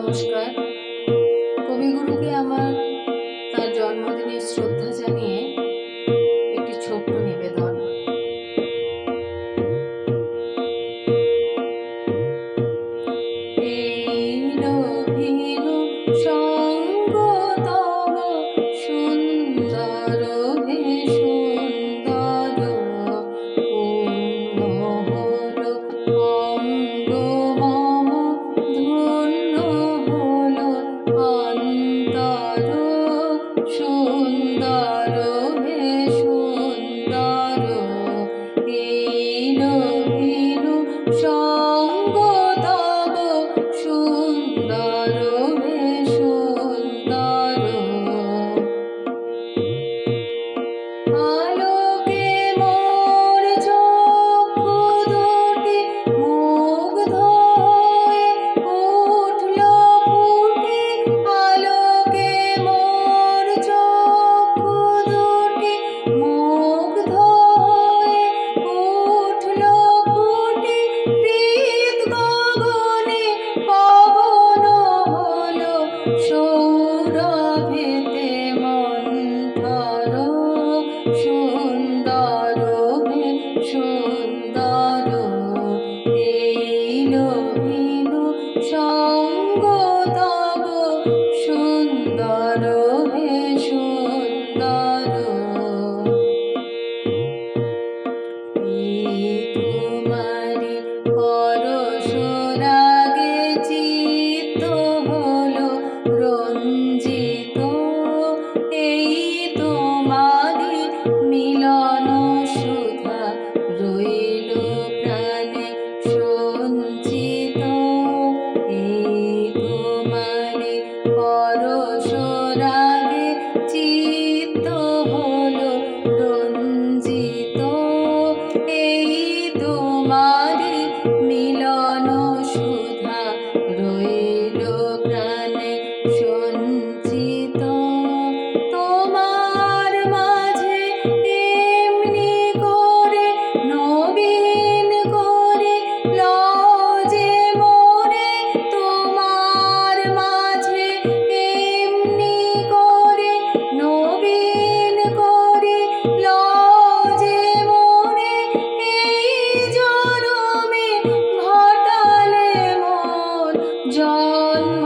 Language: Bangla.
নমস্কার। কবিগুরুকে আমার তার জন্মদিনের শ্রদ্ধা জানিয়ে একটি ছোট্ট নিবেদন। এলো ভিনু সঙ্গ তব সুন্দর হে সুন্দর, পূর্ণ হলো অঙ্গ মম, ধন্য হলো অন্তর, সুন্দর হে সুন্দর। এলো ভিনু সঙ্গ তব সুন্দর হে সুন্দর, আলোকে মোর চক্ষু দুটি মুগ্ধ হয়ে উঠল ফুটে, আলোকে মোর চক্ষু দুটি মুগ্ধ হয়ে উঠল ফুটে, হৃদ গগনে পবন হলো সৌরভেতে মন্থর, সুন্দর হে সুন্দর। এলো ভিনু সঙ্গ তব সুন্দর হে সুন্দর, তোমারি পরশ রাগে চিত্ত হলো রঞ্জিত, এই তোমারি মিলন সুধা রইল প্রাণে সঞ্চিত, এই তোমারি পরশ রাগে চিত্ত হলো রঞ্জিত, এই তোমারি মিলন সুধা রইল প্রাণে সঞ্চিত। তোমার মাঝে এমনি করে নবীন করে লজে মোরে, তোমার মাঝে এমনি করে নবীন করে লজে মোরে, এই জনমে ঘটালে মোর জন্ম